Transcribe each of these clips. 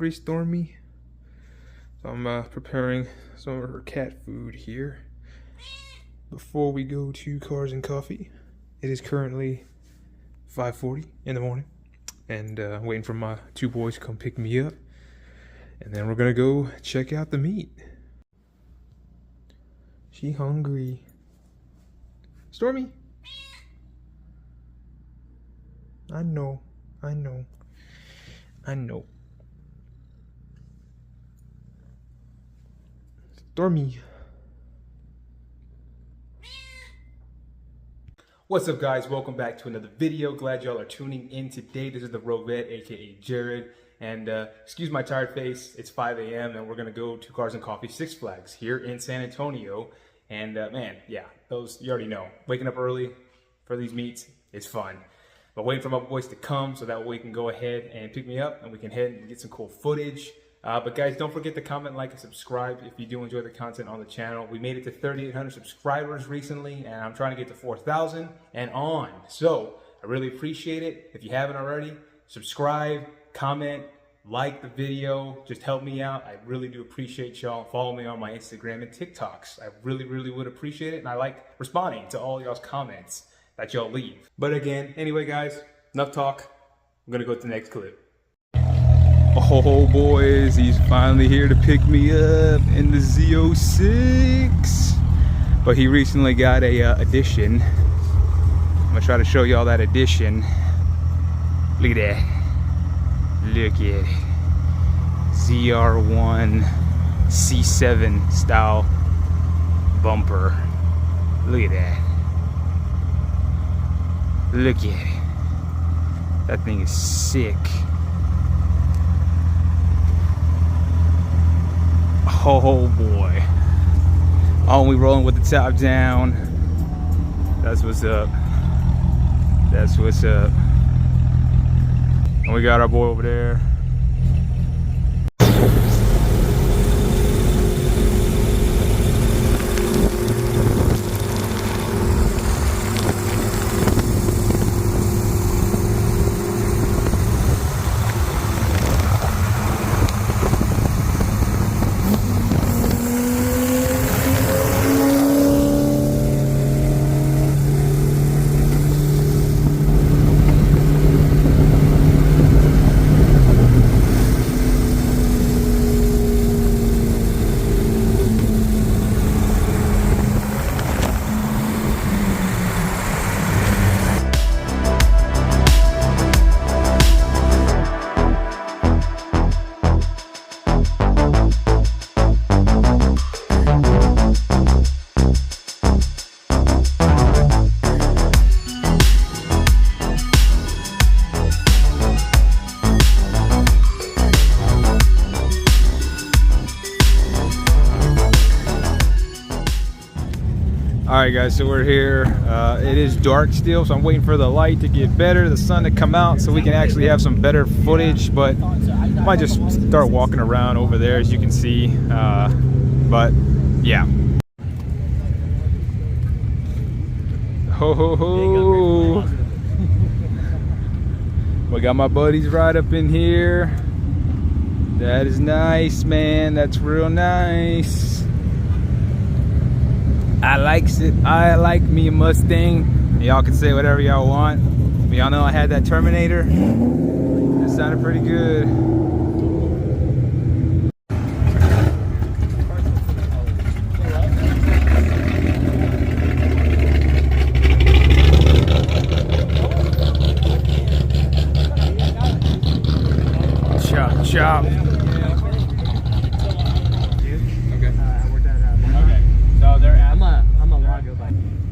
hungry, Stormy? So I'm preparing some of her cat food here before we go to Cars and Coffee. It is currently 5:40 in the morning, and I'm waiting for my two boys to come pick me up, and then we're gonna go check out the meet. She hungry. Stormy? I know. Stormy. What's up, guys? Welcome back to another video. Glad y'all are tuning in today. This is the Rogue Vet, aka Jared, and excuse my tired face. It's 5 a.m. and we're gonna go to Cars and Coffee Six Flags here in San Antonio. And man, yeah, those you already know. Waking up early for these meets is fun. But waiting for my boys to come so that way we can go ahead and pick me up and we can head and get some cool footage. But guys, don't forget to comment, like, and subscribe if you do enjoy the content on the channel. We made it to 3,800 subscribers recently, and I'm trying to get to 4,000 and on. So I really appreciate it. If you haven't already, subscribe, comment, like the video. Just help me out. I really do appreciate y'all. Follow me on my Instagram and TikToks. I really would appreciate it, and I like responding to all y'all's comments that y'all leave. But again, anyway, guys, enough talk. I'm gonna go to the next clip. Oh boys, he's finally here to pick me up in the Z06. But he recently got a addition. I'm gonna try to show y'all that addition. Look at that. Look at it. ZR1 C7 style bumper. Look at that. Look at it. That thing is sick. Oh boy. Oh, we rolling with the top down. That's what's up. That's what's up. And we got our boy over there. Alright guys, so we're here. It is dark still, so I'm waiting for the light to get better, the sun to come out, so we can actually have some better footage. But I might just start walking around over there, as you can see. But yeah. Ho ho ho! We got my buddies right up in here. That is nice, man. That's real nice. I likes it. I like me a Mustang. Y'all can say whatever y'all want. But y'all know I had that Terminator. It sounded pretty good. Chop, chop.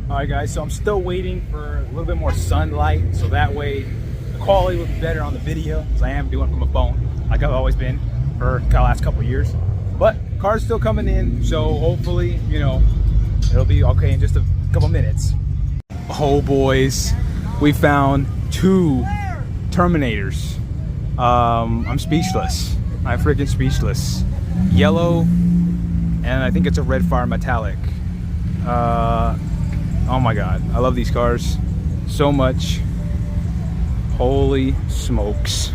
Alright guys, so I'm still waiting for a little bit more sunlight, so that way the quality will be better on the video, because I am doing it from a phone, like I've always been for the last couple of years. But cars still coming in, so hopefully, you know, it'll be okay in just a couple minutes. Oh boys, we found two Terminators. I'm speechless. I'm freaking speechless. Yellow, and I think it's a red fire metallic. Oh my god, I love these cars so much. Holy smokes.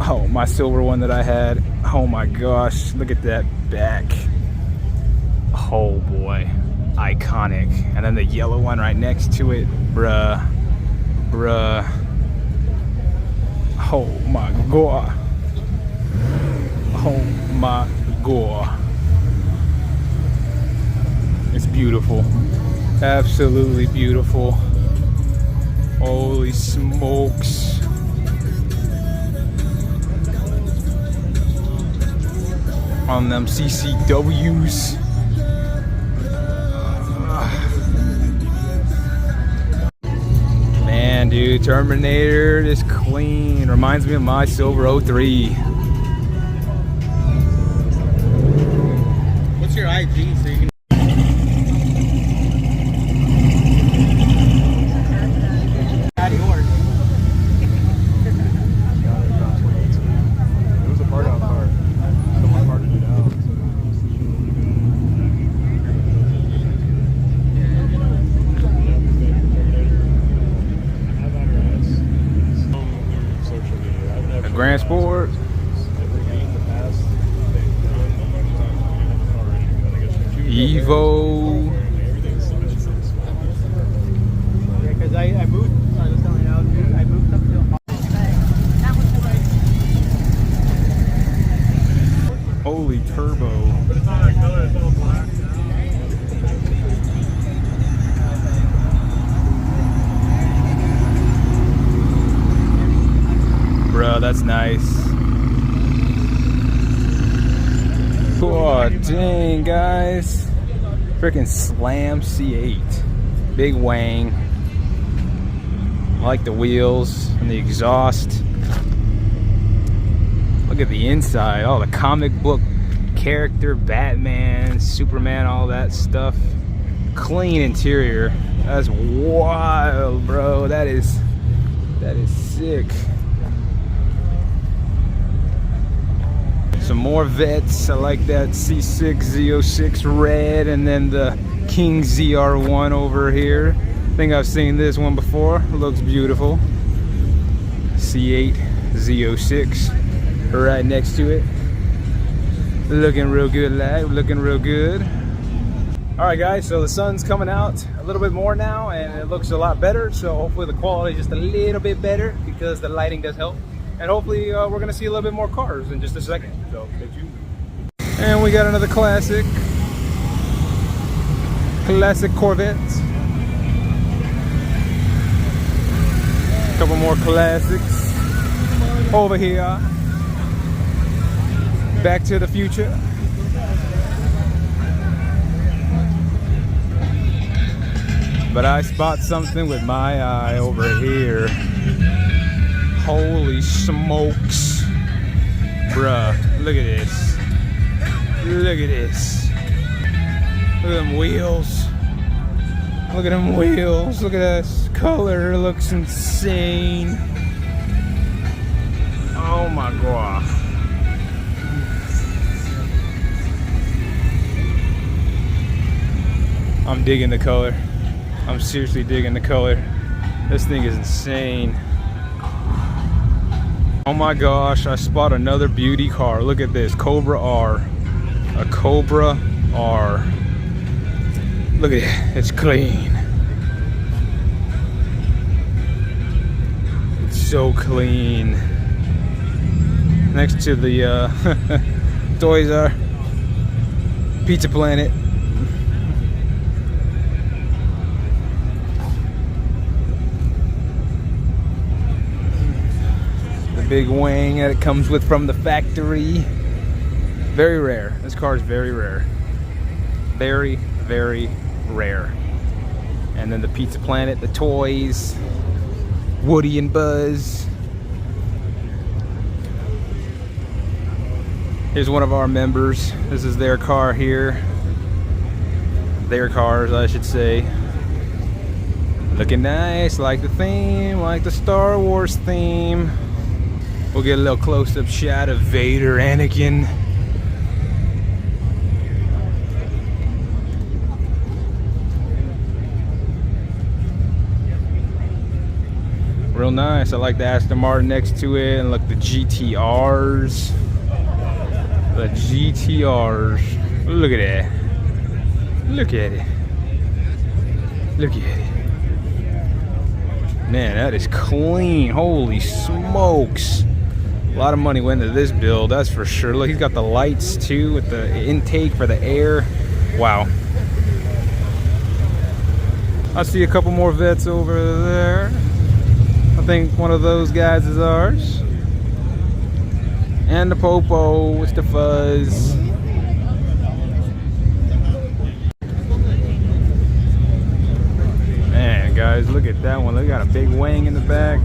Oh, my silver one that I had. Oh my gosh, look at that back. Oh boy, iconic. And then the yellow one right next to it, bruh. Oh my god. Oh my god. It's beautiful. Absolutely beautiful. Holy smokes. On them CCWs. Man, dude, Terminator is clean. Reminds me of my silver 03. What's your IG so you can add yours? It was a part out car. Someone parted it out. A Grand Sport. Evo. Yeah, because I moved. I was telling you, I moved up to. Holy turbo. But it's not that color, it's all black. Bro, that's nice. Oh, dang, guys. Freaking Slam C8. Big wang. I like the wheels and the exhaust. Look at the inside. Oh, the comic book character, Batman, Superman, all that stuff. Clean interior. That's wild, bro. That is sick. Some more vets. I like that C6 Z06 red, and then the King ZR1 over here. I think I've seen this one before. It looks beautiful. C8 Z06 right next to it. Looking real good, lad. Looking real good. All right, guys. So the sun's coming out a little bit more now, and it looks a lot better. So hopefully the quality is just a little bit better because the lighting does help. And hopefully we're gonna see a little bit more cars in just a second. So stay tuned. And we got another classic Corvette. Couple more classics over here. Back to the Future. But I spot something with my eye over here. Holy smokes. Bruh, look at this. Look at this. Look at them wheels. Look at them wheels. Look at this color. It looks insane. Oh my god. I'm digging the color. I'm seriously digging the color. This thing is insane. Oh my gosh, I spot another beauty car. Look at this, Cobra R. A Cobra R. Look at it, it's clean. It's so clean. Next to the Toys R Pizza Planet. Big wing that it comes with from the factory. Very rare. This car is very rare. Very, very rare. And then the Pizza Planet, the toys, Woody and Buzz. Here's one of our members. This is their car here. Their cars, I should say. Looking nice, like the theme, like the Star Wars theme. We'll get a little close-up shot of Vader, Anakin. Real nice. I like the Aston Martin next to it, and look, the GTRs. The GTRs. Look at that. Look at it. Look at it. Man, that is clean. Holy smokes. A lot of money went into this build, that's for sure. Look, he's got the lights too with the intake for the air. Wow. I see a couple more vets over there. I think one of those guys is ours. And the Popo with the fuzz. Man, guys, look at that one. They got a big wang in the back.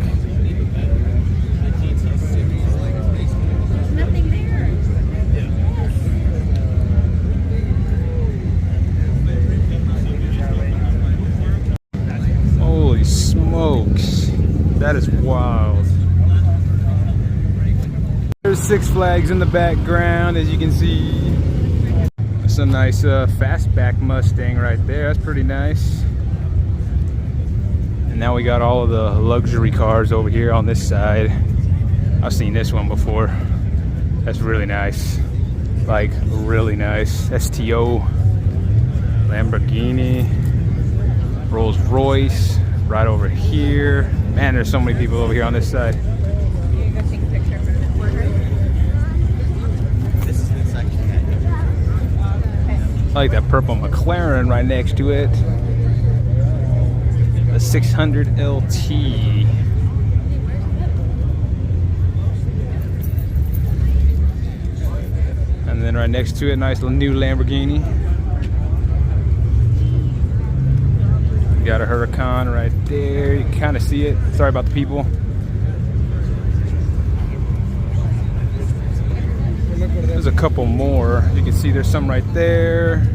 Holy smokes. That is wild. There's Six Flags in the background, as you can see. That's a nice fastback Mustang right there. That's pretty nice. And now we got all of the luxury cars over here on this side. I've seen this one before. That's really nice. Like, really nice. STO, Lamborghini, Rolls Royce, right over here. Man, there's so many people over here on this side. I like that purple McLaren right next to it. The 600 LT. And then right next to it, nice little new Lamborghini. Got a Huracan right there. You can kind of see it. Sorry about the people. There's a couple more. You can see there's some right there.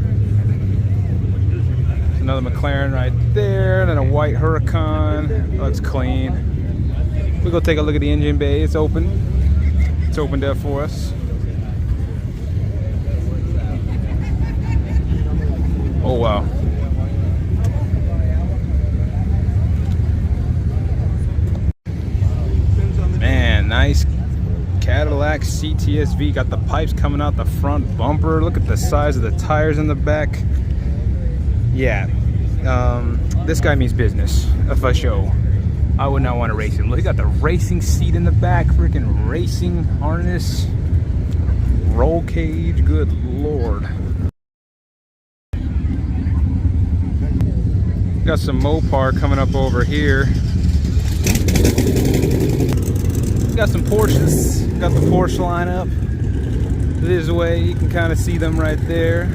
There's another McLaren right there. And then a white Huracan. Looks clean. We'll go take a look at the engine bay. It's open. It's opened up for us. Oh, wow. Man, nice Cadillac CTSV. Got the pipes coming out the front bumper. Look at the size of the tires in the back. Yeah, this guy means business, for sure. I would not want to race him. Look, he got the racing seat in the back, freaking racing harness, roll cage. Good lord. Got some Mopar coming up over here. Got some Porsches. Got the Porsche lineup this way. You can kind of see them right there.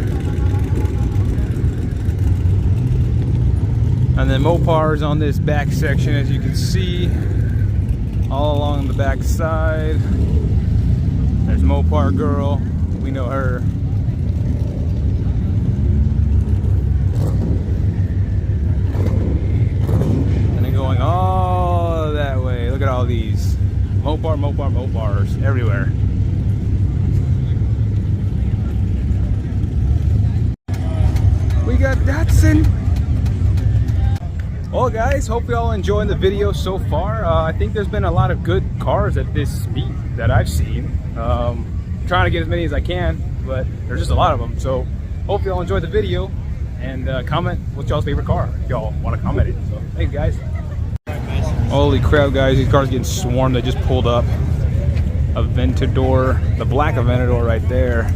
And then Mopar's on this back section, as you can see, all along the back side. There's Mopar girl. We know her. And then going all that way. Look at all these. Mopars everywhere. We got Datsun. Well, guys, hope you all enjoying the video so far. I think there's been a lot of good cars at this meet that I've seen. Trying to get as many as I can, but there's just a lot of them. So hope you all enjoyed the video, and comment what's y'all's favorite car if y'all want to comment it. So thanks, guys. Holy crap, guys, these cars getting swarmed. They just pulled up. Aventador, the black Aventador right there.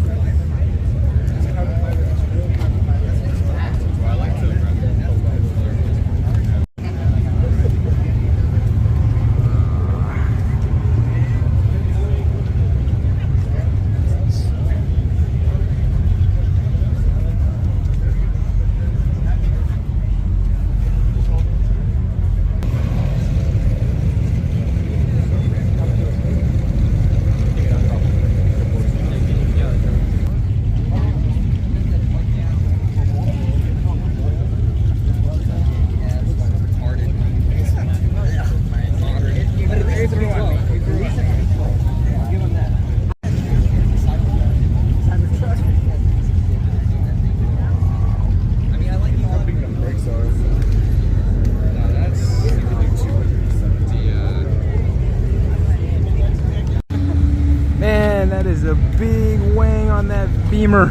big wang on that Beamer.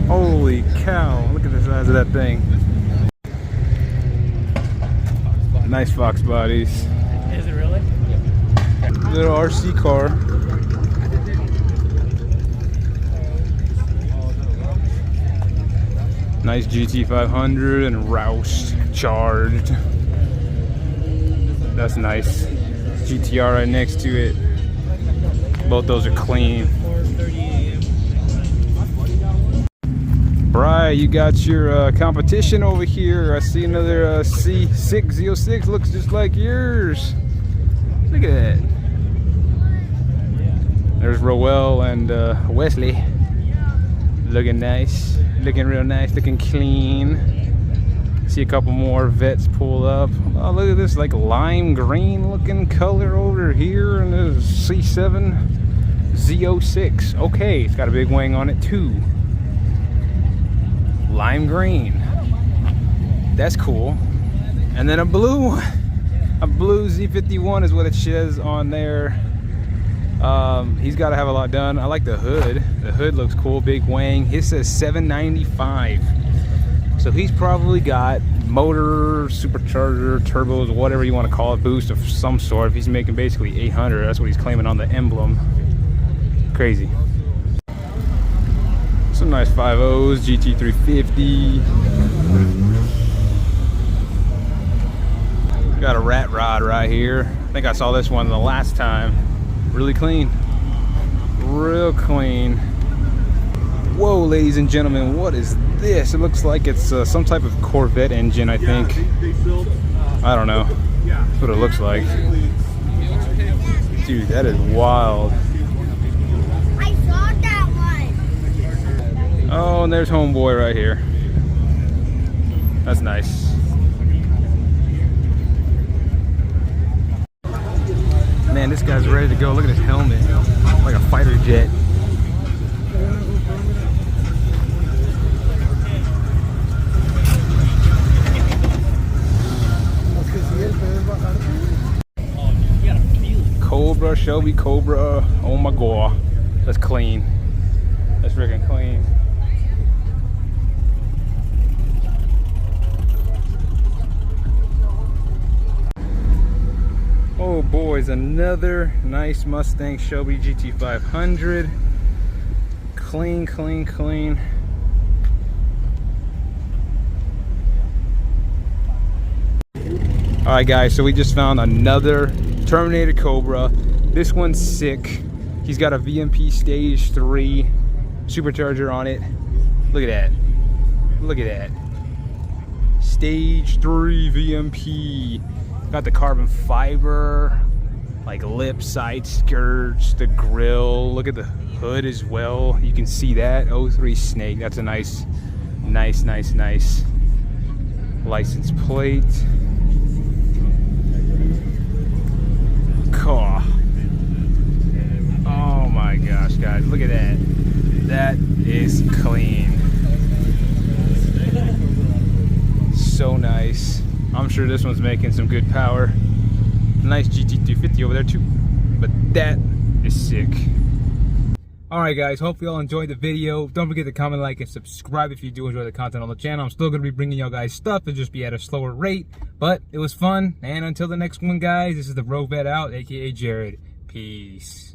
Holy cow, look at the size of that thing. Nice Fox bodies. Is it really? Little RC car. Nice GT500 and Roush charged. That's nice. GTR right next to it. Both those are clean. 4:30 a.m. Bri, you got your competition over here. I see another C6 Z06. Looks just like yours. Look at that. There's Roel and Wesley. Looking nice. Looking real nice. Looking clean. See a couple more vets pull up. Oh, look at this like lime green looking color over here. And there's C7 Z06. Okay, it's got a big wing on it too. Lime green. That's cool. And then a blue Z51 is what it says on there. He's got to have a lot done. I like the hood. The hood looks cool. Big wing. His says 795. So he's probably got motor, supercharger, turbos, whatever you want to call it, boost of some sort. If he's making basically 800, that's what he's claiming on the emblem. Crazy. Some nice 5.0s, GT350. Got a rat rod right here. I think I saw this one the last time. Really clean. Real clean. Whoa, ladies and gentlemen, what is this? It looks like it's some type of Corvette engine, I think. I don't know. That's what it looks like. Dude, that is wild. I saw that one. Oh, and there's homeboy right here. That's nice. Man, this guy's ready to go. Look at his helmet. Like a fighter jet. Cobra, Shelby Cobra. Oh my god. That's clean. That's freaking clean. Oh boys, another nice Mustang Shelby GT500. Clean, clean, clean. Alright guys, so we just found another Terminator Cobra. This one's sick. He's got a VMP Stage 3 supercharger on it. Look at that. Look at that. Stage 3 VMP. Got the carbon fiber, like lip, side skirts, the grill. Look at the hood as well. You can see that. 03 Snake. That's a nice license plate. Car. Oh my gosh, guys. Look at that. That is clean. So nice. I'm sure this one's making some good power. Nice GT350 over there too. But that is sick. Alright guys, hope you all enjoyed the video. Don't forget to comment, like, and subscribe if you do enjoy the content on the channel. I'm still going to be bringing y'all guys stuff. It'll just be at a slower rate. But it was fun. And until the next one, guys, this is the Rogue Vet out, aka Jared. Peace.